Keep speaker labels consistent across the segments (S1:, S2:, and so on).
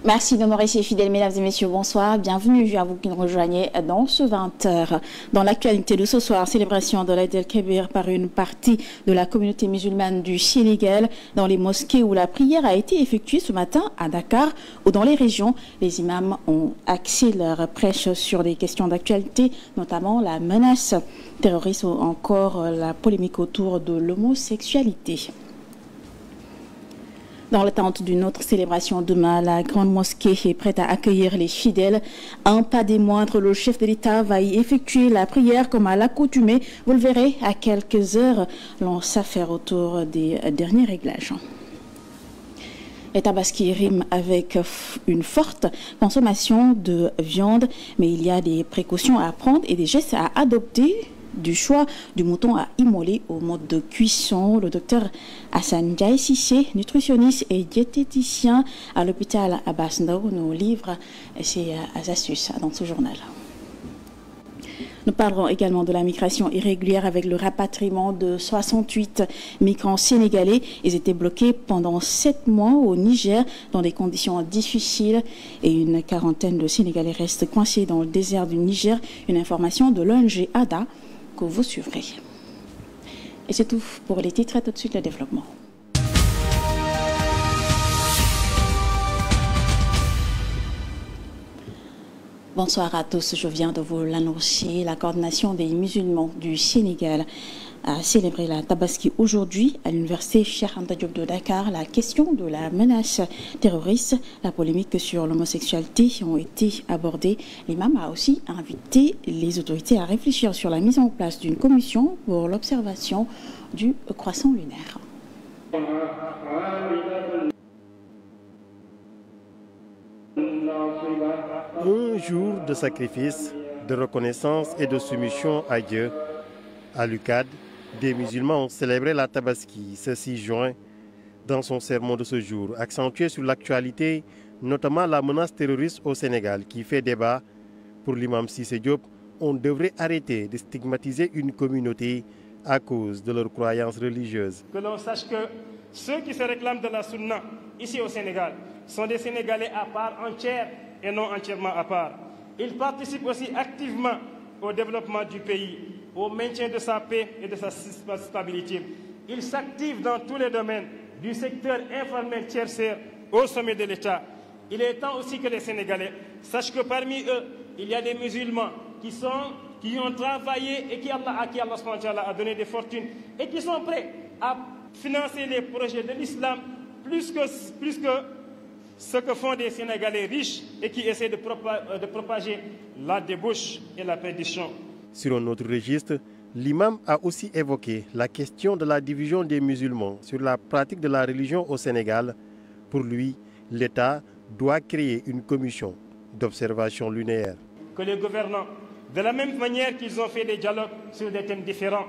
S1: Merci de me rester fidèles, mesdames et messieurs, bonsoir. Bienvenue à vous qui nous rejoignez dans ce 20h. Dans l'actualité de ce soir, célébration de l'Aïd el-Kébir par une partie de la communauté musulmane du Sénégal dans les mosquées où la prière a été effectuée ce matin à Dakar ou dans les régions. Les imams ont axé leur prêche sur des questions d'actualité, notamment la menace terroriste ou encore la polémique autour de l'homosexualité. Dans l'attente d'une autre célébration demain, la grande mosquée est prête à accueillir les fidèles. Un pas des moindres, le chef de l'État va y effectuer la prière comme à l'accoutumée. Vous le verrez à quelques heures, l'on s'affaire autour des derniers réglages. Les tabaski riment avec une forte consommation de viande, mais il y a des précautions à prendre et des gestes à adopter. Du choix du mouton à immoler au mode de cuisson, le docteur Hassan Ndiaye Cissé, nutritionniste et diététicien à l'hôpital Abass Ndao, nous livre ses astuces dans ce journal. Nous parlerons également de la migration irrégulière avec le rapatriement de 68 migrants sénégalais. Ils étaient bloqués pendant 7 mois au Niger dans des conditions difficiles et une quarantaine de Sénégalais restent coincés dans le désert du Niger. Une information de l'ONG ADA que vous suivrez. Et c'est tout pour les titres et tout de suite le développement. Bonsoir à tous, je viens de vous l'annoncer. La coordination des musulmans du Sénégal a célébré la Tabaski aujourd'hui à l'université Cheikh Anta Diop de Dakar. La question de la menace terroriste, la polémique sur l'homosexualité ont été abordées. L'imam a aussi invité les autorités à réfléchir sur la mise en place d'une commission pour l'observation du croissant lunaire.
S2: Un jour de sacrifice, de reconnaissance et de soumission à Dieu. À l'UCAD, des musulmans ont célébré la Tabaski ce 6 juin. Dans son sermon de ce jour, accentué sur l'actualité, notamment la menace terroriste au Sénégal qui fait débat. Pour l'imam Cissé Diop, on devrait arrêter de stigmatiser une communauté à cause de leurs croyances religieuses.
S3: Que l'on sache que ceux qui se réclament de la sunna ici au Sénégal sont des Sénégalais à part entière et non entièrement à part. Ils participent aussi activement au développement du pays, au maintien de sa paix et de sa stabilité. Ils s'activent dans tous les domaines, du secteur informel tertiaire au sommet de l'État. Il est temps aussi que les Sénégalais sachent que parmi eux, il y a des musulmans qui ont travaillé et à qui Allah a donné des fortunes et qui sont prêts à financer les projets de l'islam plus que ce que font des Sénégalais riches et qui essaient de propager la débauche et la perdition.
S2: Sur un autre registre, l'imam a aussi évoqué la question de la division des musulmans sur la pratique de la religion au Sénégal. Pour lui, l'État doit créer une commission d'observation lunaire.
S3: Que les gouvernants, de la même manière qu'ils ont fait des dialogues sur des thèmes différents,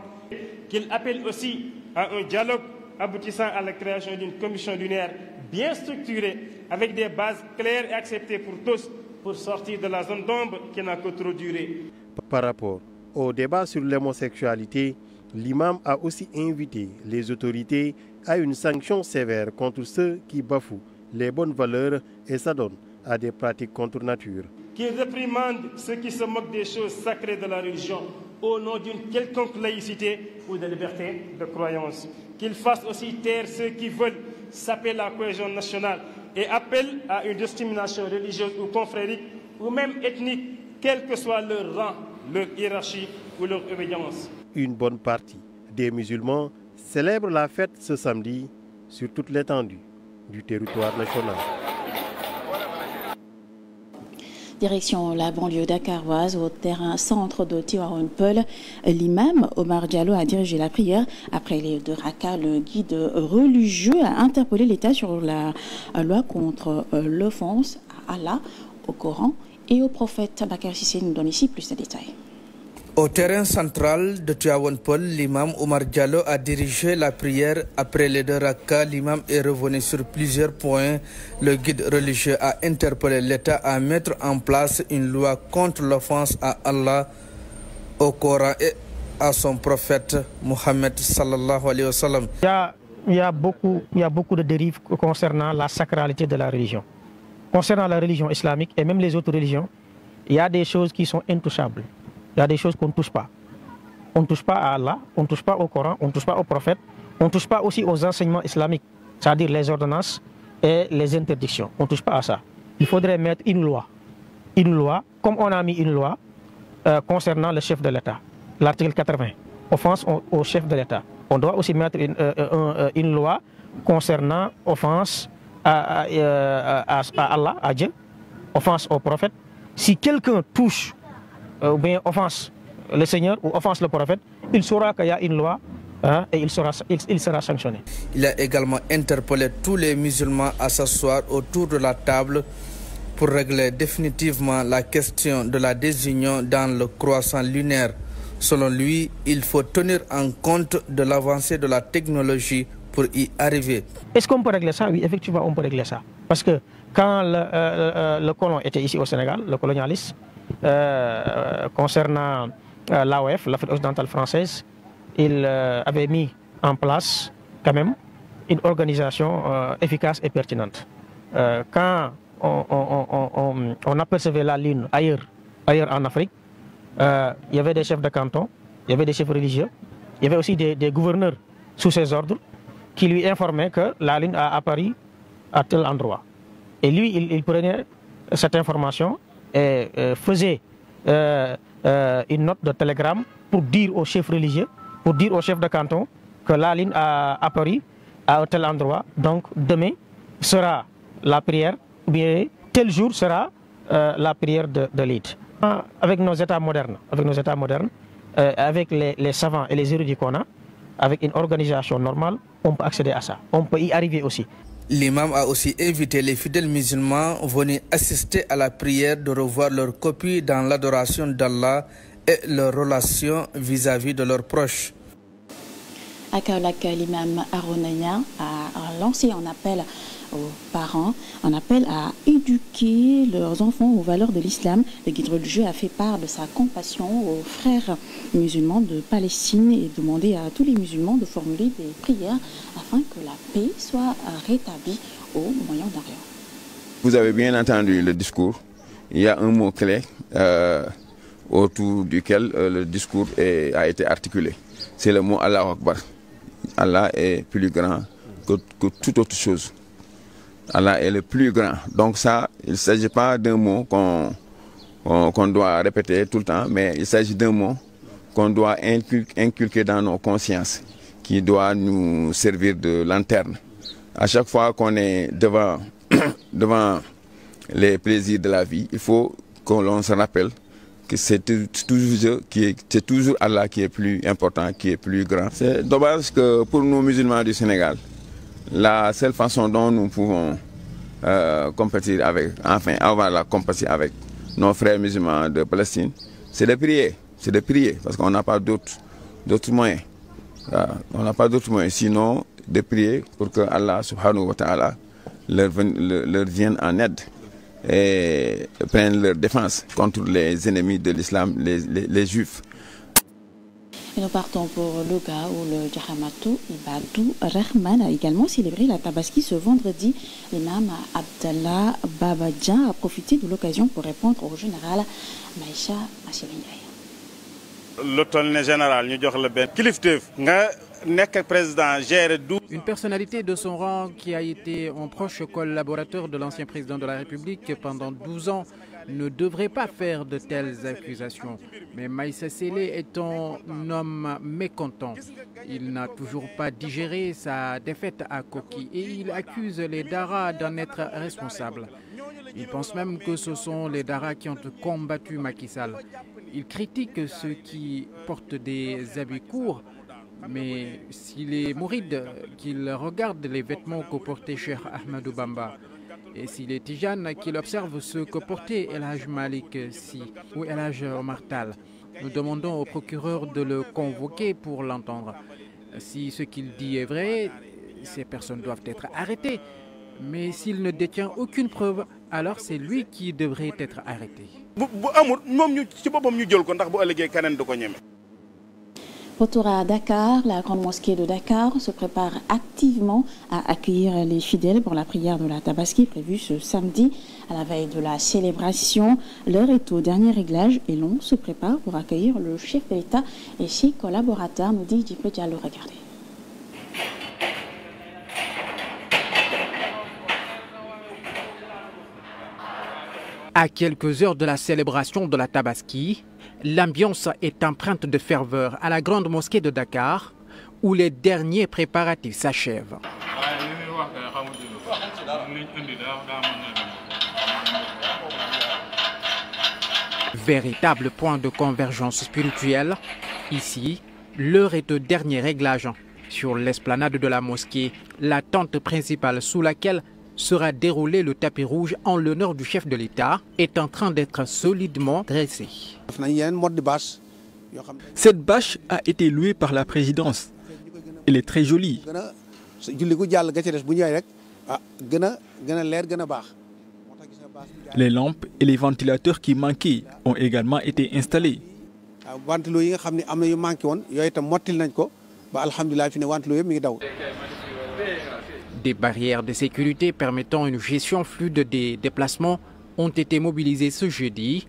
S3: qu'ils appellent aussi à un dialogue aboutissant à la création d'une commission lunaire bien structurée, avec des bases claires et acceptées pour tous, pour sortir de la zone d'ombre qui n'a que trop duré.
S2: Par rapport au débat sur l'homosexualité, l'imam a aussi invité les autorités à une sanction sévère contre ceux qui bafouent les bonnes valeurs et s'adonnent à des pratiques contre nature.
S3: Qu'ils réprimandent ceux qui se moquent des choses sacrées de la religion au nom d'une quelconque laïcité ou de liberté de croyance. Qu'ils fassent aussi taire ceux qui veulent saper la cohésion nationale et appellent à une discrimination religieuse ou confrérique ou même ethnique, quel que soit leur rang, leur hiérarchie ou leur obédience.
S2: Une bonne partie des musulmans célèbrent la fête ce samedi sur toute l'étendue du territoire national.
S1: Direction la banlieue dakaroise, au terrain centre de Tivaouane Peulh, l'imam Omar Diallo a dirigé la prière. Après les 2 rakas, le guide religieux a interpellé l'État sur la loi contre l'offense à Allah, au Coran et au prophète. Bakar Cissé nous donne ici plus de détails.
S4: Au terrain central de Tivaouane Peulh, l'imam Omar Diallo a dirigé la prière. Après les 2 rakas, l'imam est revenu sur plusieurs points. Le guide religieux a interpellé l'État à mettre en place une loi contre l'offense à Allah, au Coran et à son prophète Mohammed sallallahu alayhi wa sallam.
S5: Il y a beaucoup de dérives concernant la sacralité de la religion. concernant la religion islamique et même les autres religions, il y a des choses qui sont intouchables. Il y a des choses qu'on ne touche pas. On ne touche pas à Allah, on ne touche pas au Coran, on ne touche pas au prophète, on ne touche pas aussi aux enseignements islamiques, c'est-à-dire les ordonnances et les interdictions. On ne touche pas à ça. Il faudrait mettre une loi, comme on a mis une loi concernant le chef de l'État, l'article 80, offense au chef de l'État. On doit aussi mettre une loi concernant offense à Allah, à Dieu, offense au prophète. Si quelqu'un touche ou bien offense le Seigneur ou offense le prophète, il saura qu'il y a une loi et il sera sanctionné.
S4: Il a également interpellé tous les musulmans à s'asseoir autour de la table pour régler définitivement la question de la désunion dans le croissant lunaire. Selon lui, il faut tenir en compte de l'avancée de la technologie pour y arriver.
S5: Est-ce qu'on peut régler ça? Oui, effectivement, on peut régler ça. Parce que quand le colon était ici au Sénégal, le colonialiste, concernant l'AOF, l'Afrique occidentale française, il avait mis en place quand même une organisation efficace et pertinente. Quand on apercevait la Lune ailleurs en Afrique, il y avait des chefs de canton, il y avait des chefs religieux, il y avait aussi des gouverneurs sous ses ordres qui lui informaient que la Lune a apparu à tel endroit. Et lui, il prenait cette information et faisait une note de télégramme pour dire aux chefs religieux, pour dire aux chefs de canton que la Lune a apparu à tel endroit. Donc demain sera la prière, ou bien tel jour sera la prière de l'Eid. Avec nos États modernes, avec les savants et les érudits qu'on a, avec une organisation normale, on peut accéder à ça. On peut y arriver aussi.
S4: L'imam a aussi invité les fidèles musulmans venus assister à la prière de revoir leur copie dans l'adoration d'Allah et leur relation vis-à-vis de leurs proches.
S1: À Kaolack, l'imam Aronaya a lancé un appel aux parents, un appel à éduquer leurs enfants aux valeurs de l'islam. Le guide religieux a fait part de sa compassion aux frères musulmans de Palestine et demandé à tous les musulmans de formuler des prières afin que la paix soit rétablie au Moyen-Orient.
S6: Vous avez bien entendu le discours. Il y a un mot clé autour duquel le discours a été articulé. C'est le mot Allah Akbar. Allah est plus grand que toute autre chose. Allah est le plus grand. Donc ça, il ne s'agit pas d'un mot qu'on doit répéter tout le temps, mais il s'agit d'un mot qu'on doit inculquer dans nos consciences, qui doit nous servir de lanterne. À chaque fois qu'on est devant les plaisirs de la vie, il faut que l'on se rappelle que c'est toujours Allah qui est plus important, qui est plus grand. C'est dommage que pour nous musulmans du Sénégal, la seule façon dont nous pouvons compétir avoir la compétition avec nos frères musulmans de Palestine, c'est de prier. C'est de prier, parce qu'on n'a pas d'autres moyens. On n'a pas d'autres moyens, sinon de prier pour que Allah subhanahu wa ta'ala leur vienne en aide et prenne leur défense contre les ennemis de l'islam, les juifs.
S1: Et nous partons pour Louga où le Djahamatou Ibadou Rahman a également célébré la Tabaski ce vendredi. L'imam Abdallah Babadjan a profité de l'occasion pour répondre au général Maïcha Machilingaï.
S7: Une personnalité de son rang qui a été un proche collaborateur de l'ancien président de la République pendant 12 ans ne devrait pas faire de telles accusations. Mais Maïssa Sélé est un homme mécontent. Il n'a toujours pas digéré sa défaite à Koki et il accuse les Dara d'en être responsables. Il pense même que ce sont les Dara qui ont combattu Macky Sall. Il critique ceux qui portent des habits courts, mais s'il est mouride, qu'il regarde les vêtements que portait Cheikh Ahmadou Bamba. Et s'il est tijane, qu'il observe ce que portait El Haj Malik Si ou El Haj Omar Tall. Nous demandons au procureur de le convoquer pour l'entendre. Si ce qu'il dit est vrai, ces personnes doivent être arrêtées. Mais s'il ne détient aucune preuve, alors c'est lui qui devrait être arrêté.
S1: Retour à Dakar, la grande mosquée de Dakar se prépare activement à accueillir les fidèles pour la prière de la Tabaski prévue ce samedi. À la veille de la célébration, l'heure est au dernier réglage et l'on se prépare pour accueillir le chef de l'État et ses collaborateurs, nous dit Djibril Diallo. Regardez.
S7: À quelques heures de la célébration de la Tabaski, l'ambiance est empreinte de ferveur à la grande mosquée de Dakar, où les derniers préparatifs s'achèvent. Véritable point de convergence spirituelle, ici, l'heure est au dernier réglage. Sur l'esplanade de la mosquée, la tente principale sous laquelle sera déroulé le tapis rouge en l'honneur du chef de l'État est en train d'être solidement dressée.
S8: Cette bâche a été louée par la présidence. Elle est très jolie. Les lampes et les ventilateurs qui manquaient ont également été installés.
S7: Des barrières de sécurité permettant une gestion fluide des déplacements ont été mobilisées ce jeudi.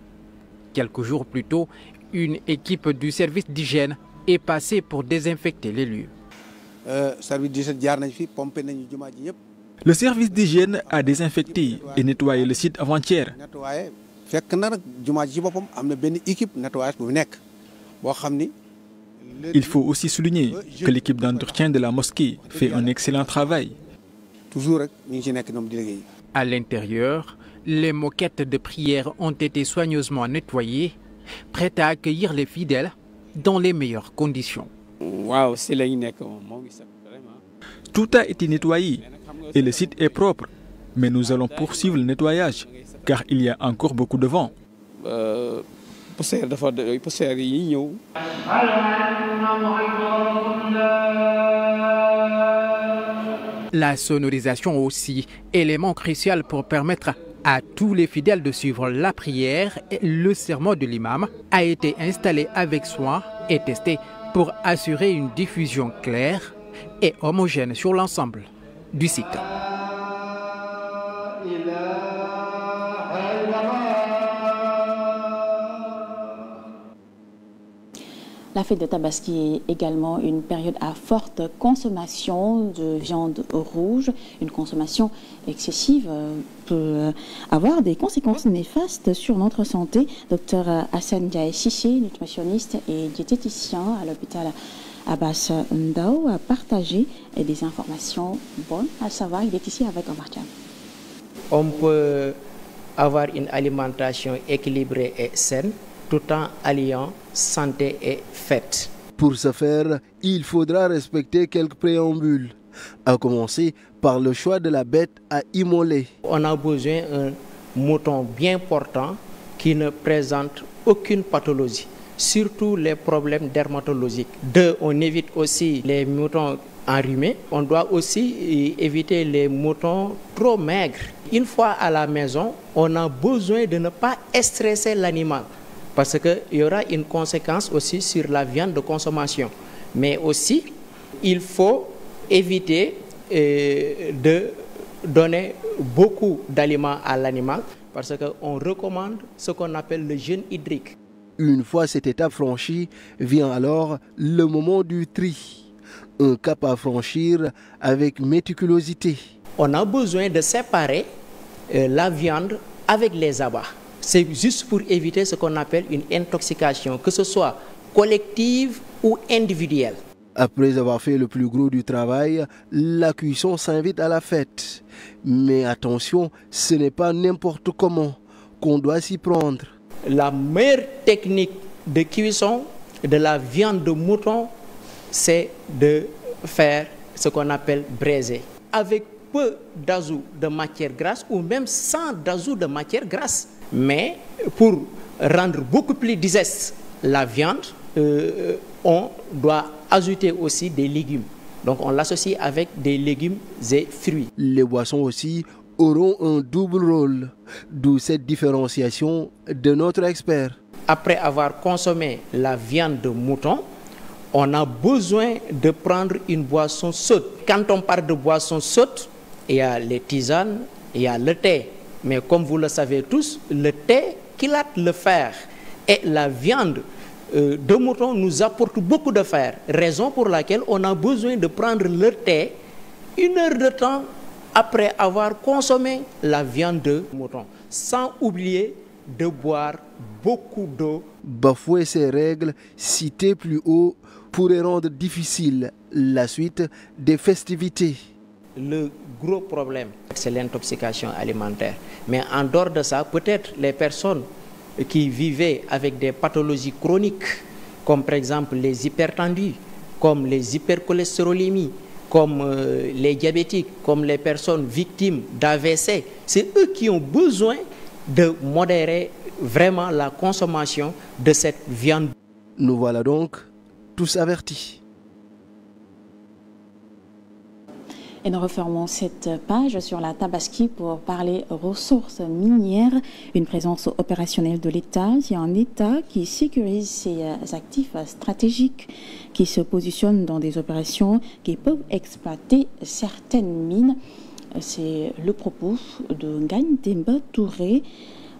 S7: Quelques jours plus tôt, une équipe du service d'hygiène est passée pour désinfecter les lieux.
S8: Le service d'hygiène a désinfecté et nettoyé le site avant-hier. Il faut aussi souligner que l'équipe d'entretien de la mosquée fait un excellent travail.
S7: À l'intérieur, les moquettes de prière ont été soigneusement nettoyées, prêtes à accueillir les fidèles dans les meilleures conditions.
S8: Tout a été nettoyé et le site est propre, mais nous allons poursuivre le nettoyage car il y a encore beaucoup de vent.
S7: La sonorisation aussi, élément crucial pour permettre à tous les fidèles de suivre la prière et le sermon de l'imam, a été installé avec soin et testé pour assurer une diffusion claire et homogène sur l'ensemble du site.
S1: La fête de Tabaski est également une période à forte consommation de viande rouge. Une consommation excessive peut avoir des conséquences néfastes sur notre santé. Dr Hassan Diaye Sissé, nutritionniste et diététicien à l'hôpital Abbas Ndao, a partagé des informations bonnes à savoir. Il est ici avec Omar Thiam.
S9: On peut avoir une alimentation équilibrée et saine, tout en alliant santé et fête.
S10: Pour ce faire, il faudra respecter quelques préambules, à commencer par le choix de la bête à immoler.
S9: On a besoin d'un mouton bien portant qui ne présente aucune pathologie, surtout les problèmes dermatologiques. On évite aussi les moutons enrhumés. On doit aussi éviter les moutons trop maigres. Une fois à la maison, on a besoin de ne pas stresser l'animal, parce qu'il y aura une conséquence aussi sur la viande de consommation. Mais aussi, il faut éviter de donner beaucoup d'aliments à l'animal, parce qu'on recommande ce qu'on appelle le jeûne hydrique.
S10: Une fois cette étape franchie, vient alors le moment du tri. Un cap à franchir avec méticulosité.
S9: On a besoin de séparer la viande avec les abats. C'est juste pour éviter ce qu'on appelle une intoxication, que ce soit collective ou individuelle.
S10: Après avoir fait le plus gros du travail, la cuisson s'invite à la fête. Mais attention, ce n'est pas n'importe comment qu'on doit s'y prendre.
S9: La meilleure technique de cuisson de la viande de mouton, c'est de faire ce qu'on appelle braiser. Avec peu d'ajout de matière grasse ou même sans d'ajout de matière grasse. Mais pour rendre beaucoup plus digeste la viande, on doit ajouter aussi des légumes. Donc on l'associe avec des légumes et fruits.
S10: Les boissons aussi auront un double rôle, d'où cette différenciation de notre expert.
S9: Après avoir consommé la viande de mouton, on a besoin de prendre une boisson chaude. Quand on parle de boisson chaude, il y a les tisanes, il y a le thé. Mais comme vous le savez tous, le thé chylate le fer. Et la viande de mouton nous apporte beaucoup de fer. Raison pour laquelle on a besoin de prendre le thé 1 heure de temps après avoir consommé la viande de mouton. Sans oublier de boire beaucoup d'eau.
S10: Bafouer ces règles citées plus haut pourrait rendre difficile la suite des festivités.
S9: Le gros problème, c'est l'intoxication alimentaire. Mais en dehors de ça, peut-être les personnes qui vivaient avec des pathologies chroniques, comme par exemple les hypertendus, comme les hypercholestérolémies, comme les diabétiques, comme les personnes victimes d'AVC, c'est eux qui ont besoin de modérer vraiment la consommation de cette viande.
S10: Nous voilà donc tous avertis.
S1: Et nous refermons cette page sur la Tabaski pour parler ressources minières, une présence opérationnelle de l'État. Il y a un État qui sécurise ses actifs stratégiques, qui se positionnent dans des opérations qui peuvent exploiter certaines mines. C'est le propos de Ngagne Demba Touré,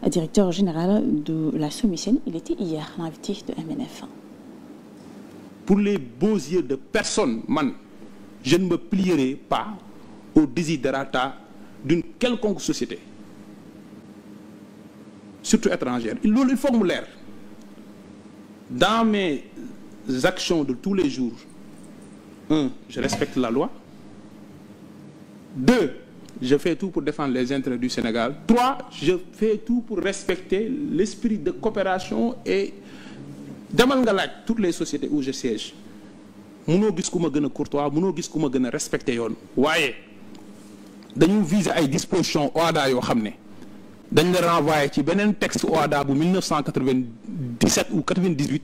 S1: directeur général de la SOMISEN. Il était hier l'invité de MNF1.
S11: Pour les beaux yeux de personne, je ne me plierai pas au desiderata d'une quelconque société, surtout étrangère. Il faut me l'air. Dans mes actions de tous les jours, 1, je respecte la loi. 2, je fais tout pour défendre les intérêts du Sénégal. 3, je fais tout pour respecter l'esprit de coopération et de toutes les sociétés où je siège. Mënoo gis ku ma gën a courtois, mënoo gis ku ma gën a respecté yoon waaye dañu viser ay dispositions OHADA yoo xam ne dañ la renvoyer ci beneen texte OHADA bu 1997 ou 98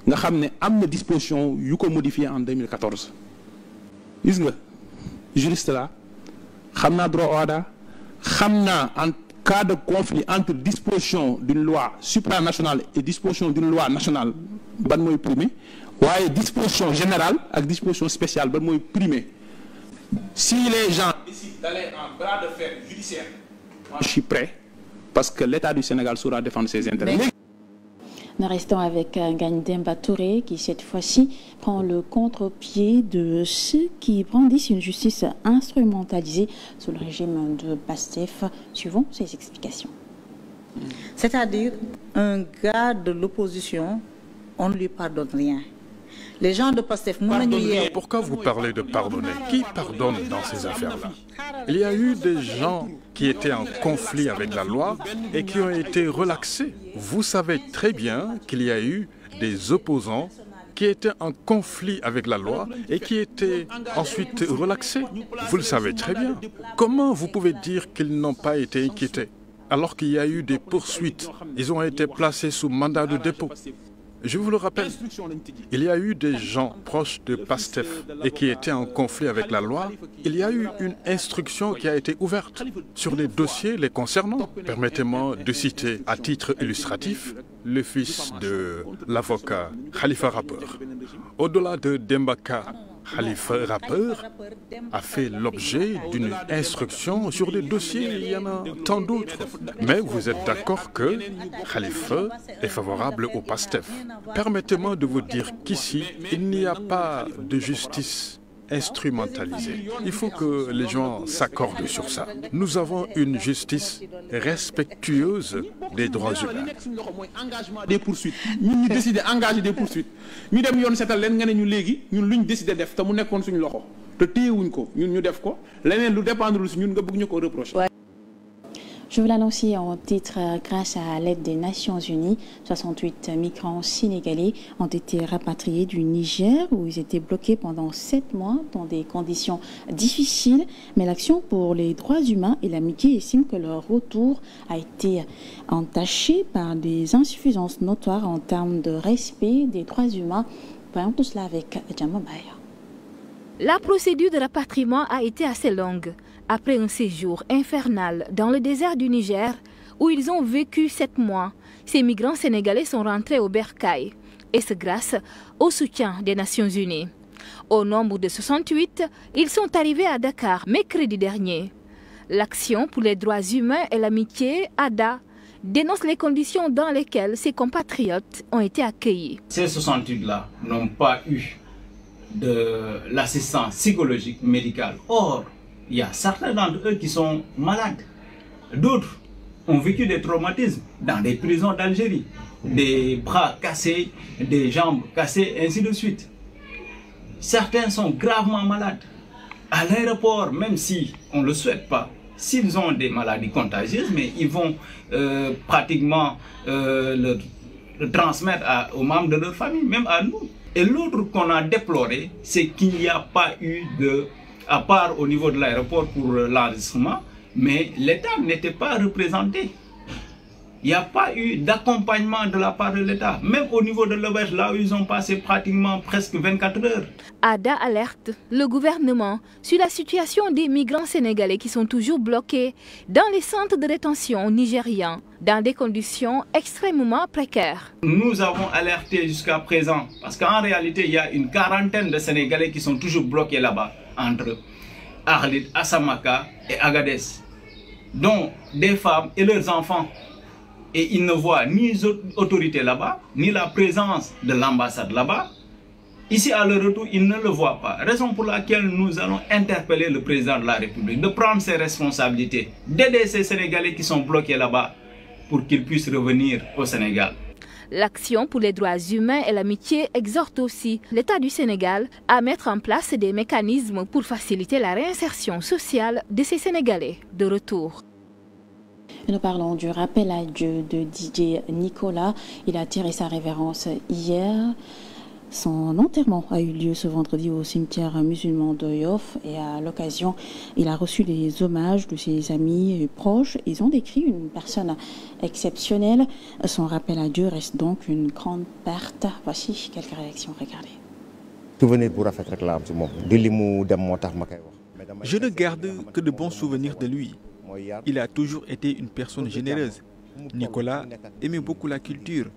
S11: nga xam ne am na disposition yu ko modifié en 2014 gis nga juriste la xam naa droit OHADA xam naa en cas de conflit entre disposition d'une loi supranationale et disposition d'une loi nationale ban mooy primé waaye disposition générale ak disposition spéciale ban mooy primé. Si les gens décident d'aller en bras de fer judiciaire, moi je suis prêt parce que l'État du Sénégal saura défendre ses intérêts.
S1: Nous restons avec Ngagne Demba Touré qui cette fois-ci prend le contre-pied de ceux qui brandissent une justice instrumentalisée sous le régime de Pastef. Suivons ses explications.
S12: C'est-à-dire un gars de l'opposition, on ne lui pardonne rien. Les gens de Pastef...
S13: Pourquoi vous parlez de pardonner? Qui pardonne dans ces affaires-là? Il y a eu des gens qui étaient en conflit avec la loi et qui ont été relaxés. Vous savez très bien qu'il y a eu des opposants qui étaient en conflit avec la loi et qui étaient ensuite relaxés. Vous le savez très bien. Comment vous pouvez dire qu'ils n'ont pas été inquiétés alors qu'il y a eu des poursuites? Ils ont été placés sous mandat de dépôt. Je vous le rappelle, il y a eu des gens proches de Pastef et qui étaient en conflit avec la loi. Il y a eu une instruction qui a été ouverte sur des dossiers les concernant. Permettez-moi de citer à titre illustratif le fils de l'avocat Khalifa Rappeur. Au-delà de Dembaka, Khalifa Rappeur a fait l'objet d'une instruction sur des dossiers, il y en a tant d'autres. Mais vous êtes d'accord que Khalifa est favorable au PASTEF. Permettez-moi de vous dire qu'ici, il n'y a pas de justice instrumentalisée. Il faut que les gens s'accordent sur ça. Nous avons une justice respectueuse des droits humains.
S11: Des poursuites. Nous décidons d'engager des poursuites. Nous devons seetal leen nga ne ñu léegi ñun luñ décider def te mu nekkoon suñu loxo te téyewuñ ko ñun ñu def ko leneen lu dépendre si ñun nga bëgg ñu ko reprocher.
S1: Je vous l'annonce en titre, grâce à l'aide des Nations Unies, 68 migrants sénégalais ont été rapatriés du Niger où ils étaient bloqués pendant 7 mois dans des conditions difficiles. Mais l'Action pour les droits humains et l'amitié estime que leur retour a été entaché par des insuffisances notoires en termes de respect des droits humains. Voyons tout cela avec Djamabaya.
S14: La procédure de rapatriement a été assez longue. Après un séjour infernal dans le désert du Niger, où ils ont vécu 7 mois, ces migrants sénégalais sont rentrés au bercail. Et ce grâce au soutien des Nations Unies. Au nombre de 68, ils sont arrivés à Dakar mercredi dernier. L'Action pour les droits humains et l'amitié, ADHA, dénonce les conditions dans lesquelles ses compatriotes ont été accueillis.
S15: Ces 68-là n'ont pas eu de l'assistance psychologique médicale. Or, il y a certains d'entre eux qui sont malades. D'autres ont vécu des traumatismes dans des prisons d'Algérie. Des bras cassés, des jambes cassées, ainsi de suite. Certains sont gravement malades. À l'aéroport, même si on ne le souhaite pas, s'ils ont des maladies contagieuses, mais ils vont pratiquement le transmettre aux membres de leur famille, même à nous. Et l'autre qu'on a déploré, c'est qu'il n'y a pas eu à part au niveau de l'aéroport pour l'enregistrement, mais l'État n'était pas représenté. Il n'y a pas eu d'accompagnement de la part de l'État, même au niveau de l'auberge, là où ils ont passé pratiquement presque 24 heures.
S14: ADHA alerte le gouvernement sur la situation des migrants sénégalais qui sont toujours bloqués dans les centres de rétention nigérians, dans des conditions extrêmement précaires.
S15: Nous avons alerté jusqu'à présent, parce qu'en réalité, il y a une quarantaine de Sénégalais qui sont toujours bloqués là-bas, entre Arlit, Assamaka et Agadez, dont des femmes et leurs enfants. Et ils ne voient ni les autorités là-bas, ni la présence de l'ambassade là-bas. Ici, à leur retour, ils ne le voient pas. Raison pour laquelle nous allons interpeller le président de la République de prendre ses responsabilités, d'aider ces Sénégalais qui sont bloqués là-bas pour qu'ils puissent revenir au Sénégal.
S14: L'Action pour les droits humains et l'amitié exhorte aussi l'État du Sénégal à mettre en place des mécanismes pour faciliter la réinsertion sociale de ces Sénégalais de retour.
S1: Nous parlons du rappel à Dieu de DJ Nicolas. Il a tiré sa révérence hier. Son enterrement a eu lieu ce vendredi au cimetière musulman de Yoff et à l'occasion, il a reçu les hommages de ses amis et proches. Ils ont décrit une personne exceptionnelle. Son rappel à Dieu reste donc une grande perte. Voici quelques réactions. Regardez.
S8: Je ne garde que de bons souvenirs de lui. Il a toujours été une personne généreuse. Nicolas aimait beaucoup la culture.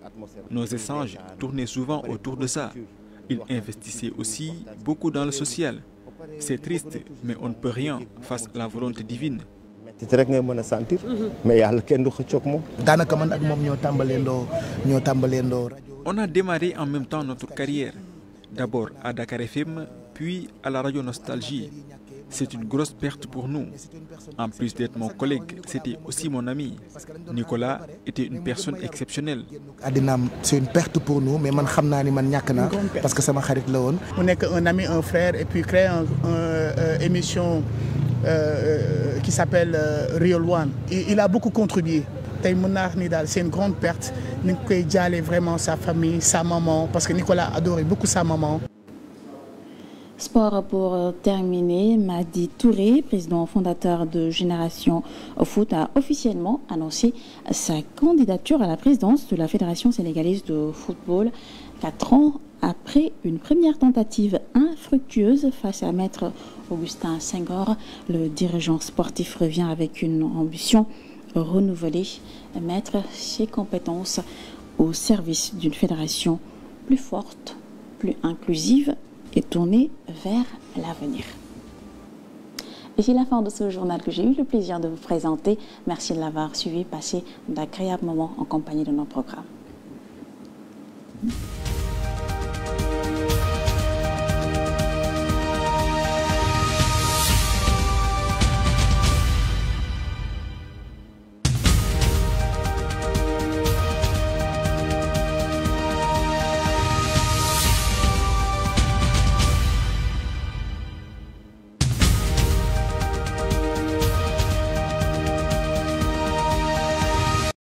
S8: Nos échanges tournaient souvent autour de ça. Il investissait aussi beaucoup dans le social. C'est triste, mais on ne peut rien face à la volonté divine. On a démarré en même temps notre carrière. D'abord à Dakar FM, puis à la radio Nostalgie. C'est une grosse perte pour nous. En plus d'être mon collègue, c'était aussi mon ami. Nicolas était une personne exceptionnelle.
S16: C'est une perte pour nous, mais je sais parce que c'est on est un ami, un frère, et puis créer une émission qui s'appelle Real One. Il a beaucoup contribué. C'est une grande perte. Nous avons vraiment sa famille, sa maman, parce que Nicolas adorait beaucoup sa maman.
S1: Sport pour terminer, Madi Touré, président fondateur de Génération Foot, a officiellement annoncé sa candidature à la présidence de la Fédération sénégalaise de football 4 ans après une première tentative infructueuse face à Maître Augustin Senghor. Le dirigeant sportif revient avec une ambition renouvelée, mettre ses compétences au service d'une fédération plus forte, plus inclusive et tournée vers l'avenir. Et c'est la fin de ce journal que j'ai eu le plaisir de vous présenter. Merci de l'avoir suivi. Passez d'agréables moments en compagnie de nos programmes.